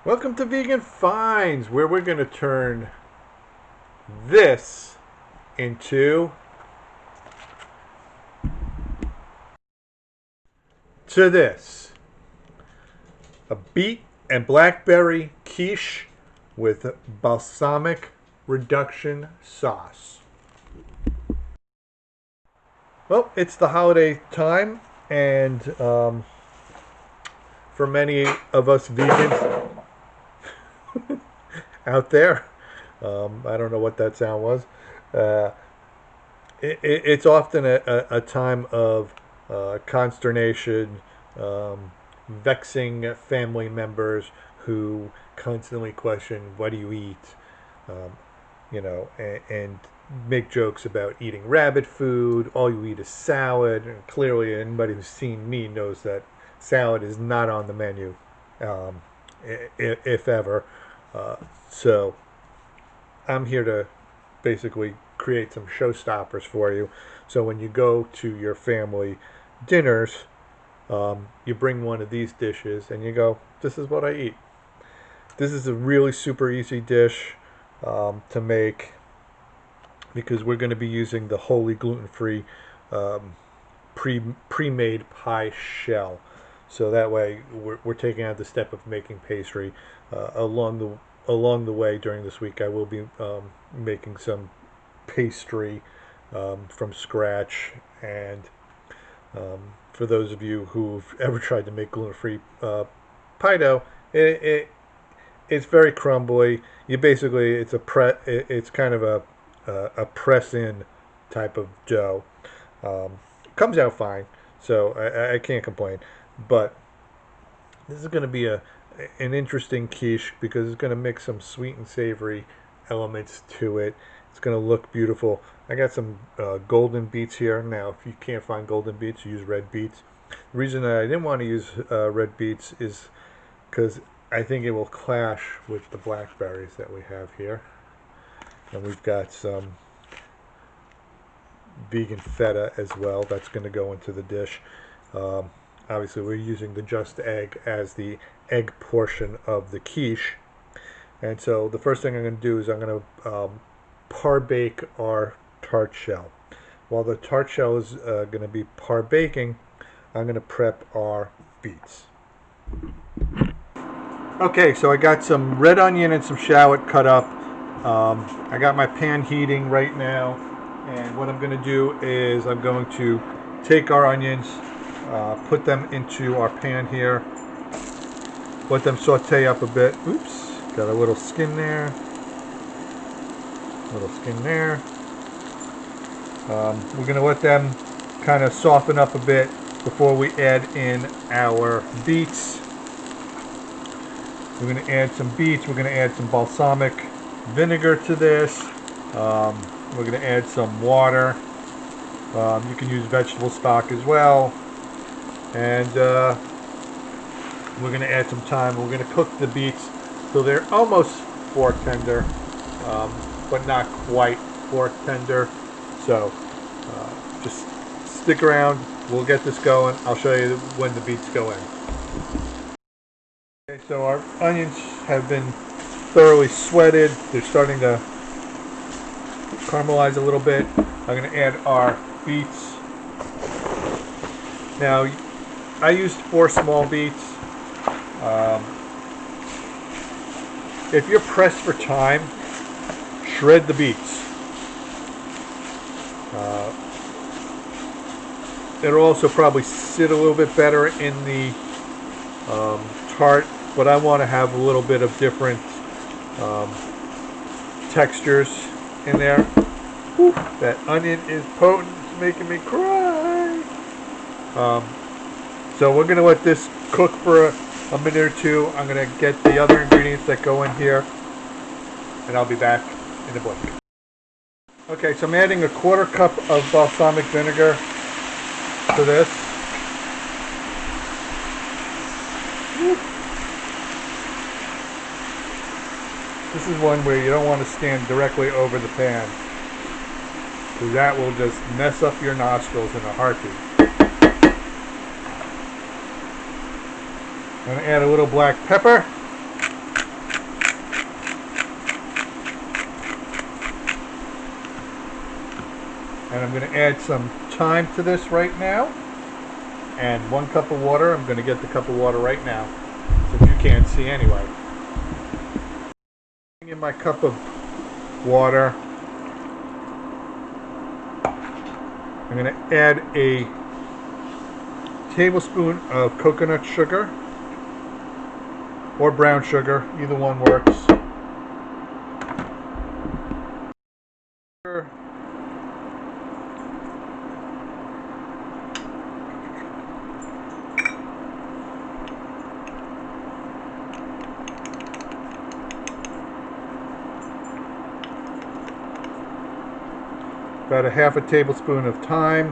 Welcome to Vegan Finds, where we're going to turn this into this. A beet and blackberry quiche with balsamic reduction sauce. Well, it's the holiday time, and for many of us vegans out there, I don't know what that sound was. It's often a time of consternation, vexing family members who constantly question, what do you eat? Um, and make jokes about eating rabbit food. All you eat is salad. And clearly, anybody who's seen me knows that salad is not on the menu, um, if ever. So I'm here to basically create some showstoppers for you. So when you go to your family dinners, you bring one of these dishes and you go, this is what I eat. This is a really super easy dish to make because we're going to be using the wholly gluten-free pre-made pie shell. So that way we're taking out the step of making pastry. Along the way during this week, I will be making some pastry from scratch. And for those of you who've ever tried to make gluten-free pie dough, it's very crumbly. It's kind of a press-in type of dough. Comes out fine, so I can't complain. But this is going to be an interesting quiche because it's going to mix some sweet and savory elements to it. It's going to look beautiful. I got some golden beets here. Now, if you can't find golden beets, use red beets. The reason that I didn't want to use red beets is because I think it will clash with the blackberries that we have here. And we've got some vegan feta as well. That's going to go into the dish. Obviously, we're using the just egg as the egg portion of the quiche. And so the first thing I'm going to do is I'm going to par-bake our tart shell. While the tart shell is going to be par-baking, I'm going to prep our beets. Okay, so I got some red onion and some shallot cut up. I got my pan heating right now, and what I'm going to do is I'm going to take our onions, put them into our pan here, let them saute up a bit. Oops, got a little skin there. Little skin there. We're going to let them kind of soften up a bit before we add in our beets. We're going to add some beets. We're going to add some balsamic vinegar to this. We're going to add some water. You can use vegetable stock as well. And we're going to add some thyme. We're going to cook the beets so they're almost fork tender, but not quite fork tender. So just stick around. We'll get this going. I'll show you when the beets go in. Okay, so our onions have been thoroughly sweated. They're starting to caramelize a little bit. I'm going to add our beets. Now, I used 4 small beets. If you're pressed for time, shred the beets. It'll also probably sit a little bit better in the tart, but I want to have a little bit of different textures in there. Whew, that onion is potent. It's making me cry. So we're going to let this cook for a minute or two. I'm going to get the other ingredients that go in here, and I'll be back in a blink. Okay, so I'm adding a 1/4 cup of balsamic vinegar to this. This is one where you don't want to stand directly over the pan, because that will just mess up your nostrils in a heartbeat. I'm going to add a little black pepper. And I'm going to add some thyme to this right now. And 1 cup of water. I'm going to get the cup of water right now, since you can't see anyway. In my cup of water, I'm going to add a tablespoon of coconut sugar or brown sugar, either one works. About a half a tablespoon of thyme.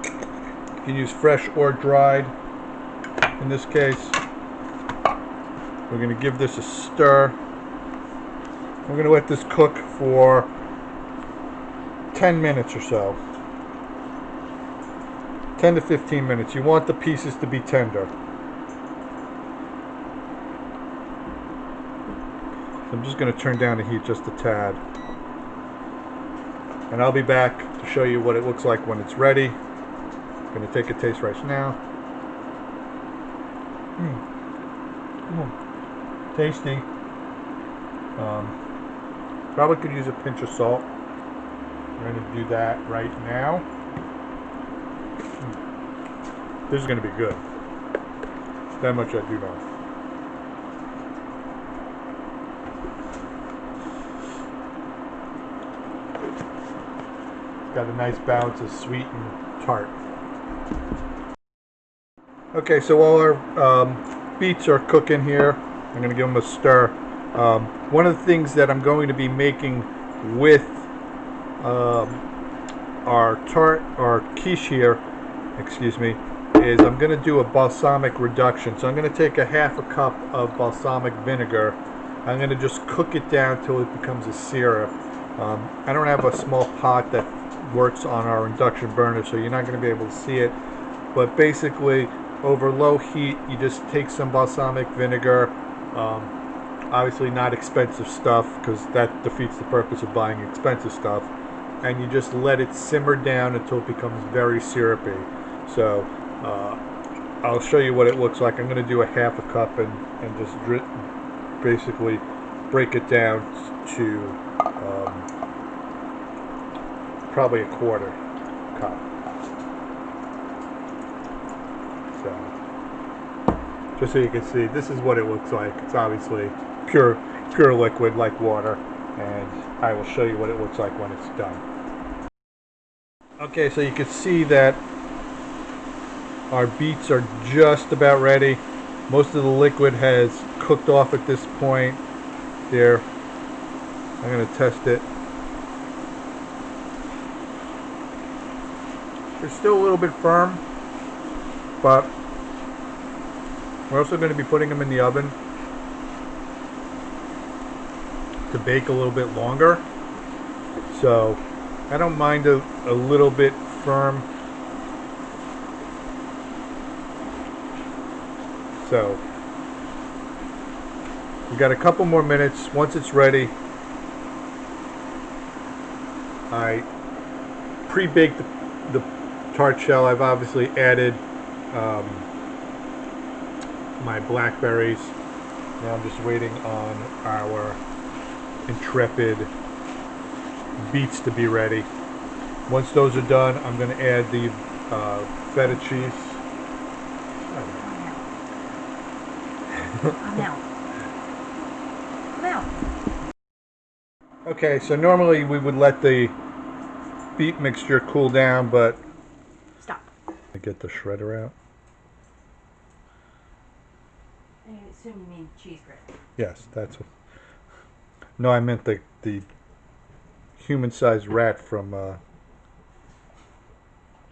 You can use fresh or dried in this case. We're going to give this a stir. We're going to let this cook for 10 minutes or so. 10 to 15 minutes. You want the pieces to be tender. So I'm just going to turn down the heat just a tad. And I'll be back to show you what it looks like when it's ready. I'm going to take a taste right now. Tasty. Probably could use a pinch of salt. I'm going to do that right now. This is going to be good. That much I do know. Got a nice balance of sweet and tart. Okay, so while our beets are cooking here, I'm going to give them a stir. One of the things that I'm going to be making with our quiche here, excuse me, is I'm going to do a balsamic reduction. So I'm going to take a half a cup of balsamic vinegar. I'm going to just cook it down till it becomes a syrup. I don't have a small pot that works on our induction burner, so you're not going to be able to see it, but basically over low heat you just take some balsamic vinegar, obviously not expensive stuff because that defeats the purpose of buying expensive stuff, and you just let it simmer down until it becomes very syrupy. So I'll show you what it looks like. I'm going to do a half a cup and just basically break it down to probably a quarter cup. So, just so you can see, this is what it looks like. It's obviously pure liquid like water, and I will show you what it looks like when it's done. Okay, so you can see that our beets are just about ready. Most of the liquid has cooked off at this point. There, I'm going to test it. They're still a little bit firm, but we're also going to be putting them in the oven to bake a little bit longer. So I don't mind a little bit firm. So we got a couple more minutes. Once it's ready, I pre-baked the tart shell. I've obviously added my blackberries. Now I'm just waiting on our intrepid beets to be ready. Once those are done, I'm going to add the feta cheese. I'm out. Okay, so normally we would let the beet mixture cool down, but Stop. I get the shredder out. I assume you mean cheese grit. Yes, that's what. No, I meant the human-sized rat from. What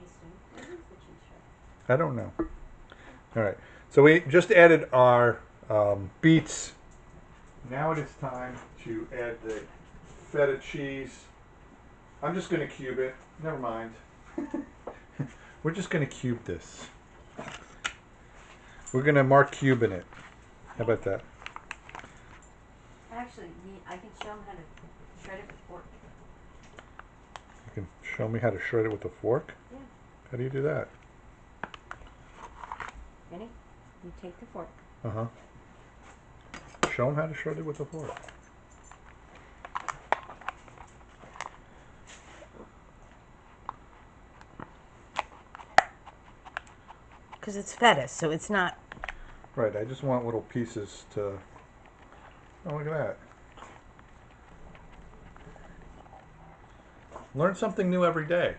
is the cheese shred? I don't know. All right, so we just added our beets. Now it is time to add the feta cheese. I'm just going to cube it. Never mind. We're just going to cube this. We're going to mark cube in it. How about that? Actually, I can show them how to shred it with fork. You can show me how to shred it with a fork? Yeah. How do you do that? Ready? You take the fork. Uh-huh. Show them how to shred it with a fork. Because it's feta, so it's not. Right, I just want little pieces to... Oh, look at that. Learn something new every day.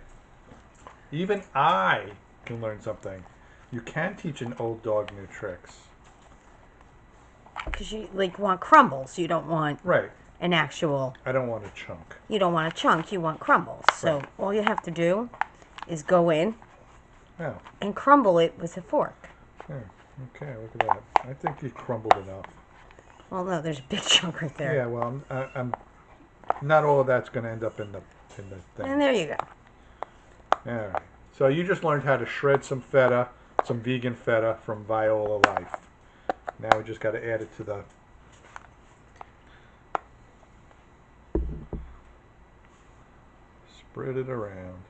Even I can learn something. You can teach an old dog new tricks. Because you want crumbles. You don't want Right. an actual. I don't want a chunk. You don't want a chunk. You want crumbles. So Right. all you have to do is go in Yeah. and crumble it with a fork. Yeah. Okay, look at that. I think you crumbled enough. Well, no, there's a big chunk right there. Yeah, well, I'm not all of that's going to end up in the thing. And there you go. All right. So you just learned how to shred some feta, some vegan feta from Violife. Now we just got to add it to the... Spread it around.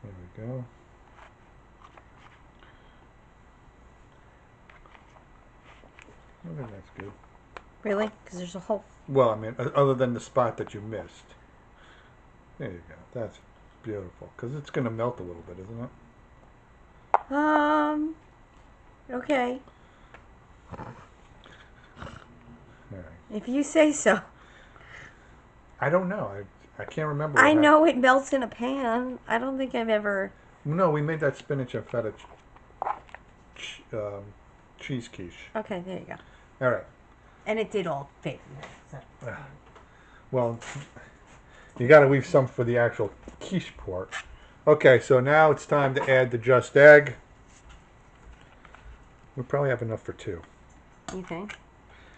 There we go. I think that's good. Really? Because there's a whole. Well, I mean, other than the spot that you missed. There you go. That's beautiful. Because it's going to melt a little bit, isn't it? Okay. All right. If you say so. I don't know. I can't remember. I know it melts in a pan. I don't think I've ever. No, we made that spinach and feta cheese quiche. Okay, there you go. All right. And it did all fade. So. Well, you got to leave some for the actual quiche part. Okay, so now it's time to add the just egg. We probably have enough for two. You think?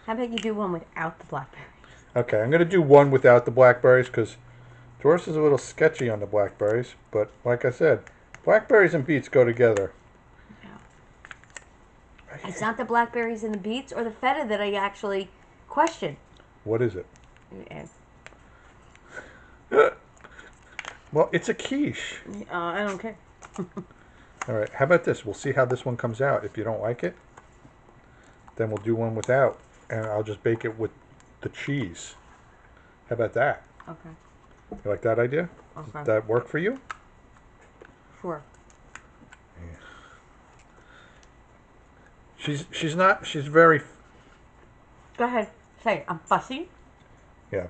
How about you do one without the blackberry? Okay, I'm going to do one without the blackberries because Doris is a little sketchy on the blackberries. But like I said, blackberries and beets go together. Yeah. It's not the blackberries and the beets or the feta that I actually question. What is it? Yeah. Well, it's a quiche. I don't care. All right, how about this? We'll see how this one comes out. If you don't like it, then we'll do one without. And I'll just bake it with the cheese. How about that? Okay. You like that idea? Okay. Does that work for you? Sure. Yeah. She's very... Go ahead. Say, I'm fussy. Yeah.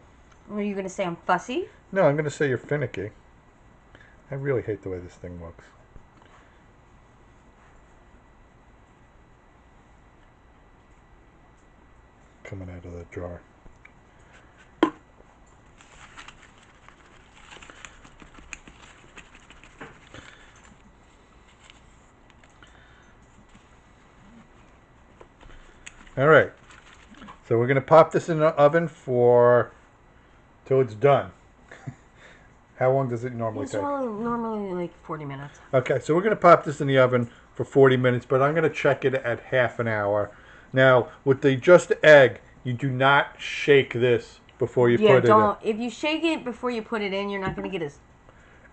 Are you going to say I'm fussy? No, I'm going to say you're finicky. I really hate the way this thing looks. Coming out of the jar. All right. So we're going to pop this in the oven for till it's done. How long does it normally It's take? normally like 40 minutes. Okay, so we're going to pop this in the oven for 40 minutes, but I'm going to check it at half an hour. Now, with the just egg, you do not shake this before you put it in. If you shake it before you put it in, you're not going to get as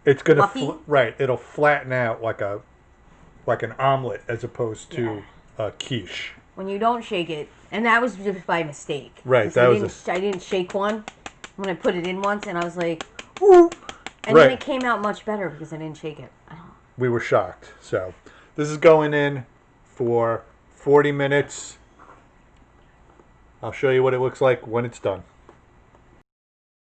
It's going fluffy. Right, it'll flatten out like an omelet as opposed to a quiche. When you don't shake it, and that was just by mistake. Right, that was I didn't shake one when I put it in once, and I was like, ooh. And then it came out much better because I didn't shake it. We were shocked. So this is going in for 40 minutes. I'll show you what it looks like when it's done.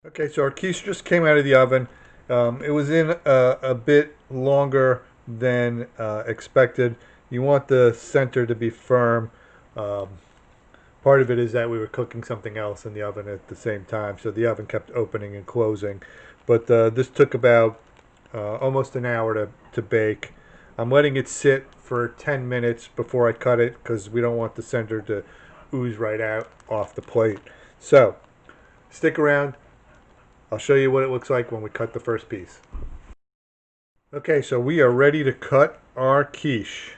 Okay, so our quiche just came out of the oven. It was in a bit longer than expected. You want the center to be firm. Part of it is that we were cooking something else in the oven at the same time, so the oven kept opening and closing. But this took about almost an hour to bake. I'm letting it sit for 10 minutes before I cut it because we don't want the center to ooze right out off the plate. So stick around. I'll show you what it looks like when we cut the first piece. Okay, so we are ready to cut our quiche.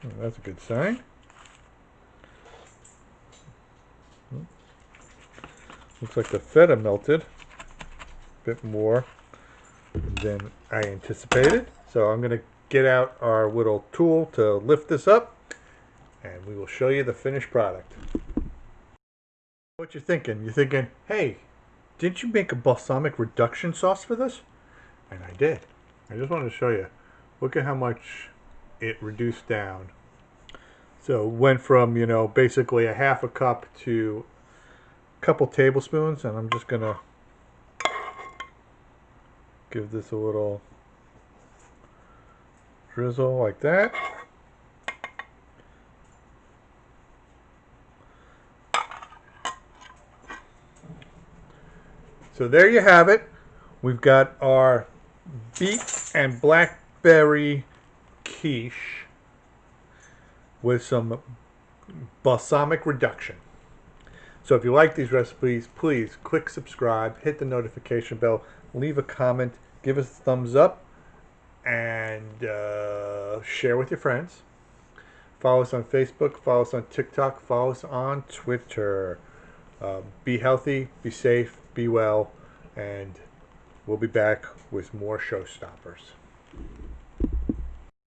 That's a good sign. Looks like the feta melted a bit more than I anticipated. So I'm going to get out our little tool to lift this up, and we will show you the finished product. What you're thinking? You're thinking, hey, didn't you make a balsamic reduction sauce for this? And I did. I just wanted to show you. Look at how much it reduced down. So it went from, basically a half a cup to a couple tablespoons, and I'm just going to give this a little drizzle like that. So there you have it. We've got our beet and blackberry quiche with some balsamic reduction. So if you like these recipes, please click subscribe, hit the notification bell, leave a comment, give us a thumbs up, and share with your friends. Follow us on Facebook, follow us on TikTok, follow us on Twitter. Be healthy, be safe, be well, and we'll be back with more showstoppers.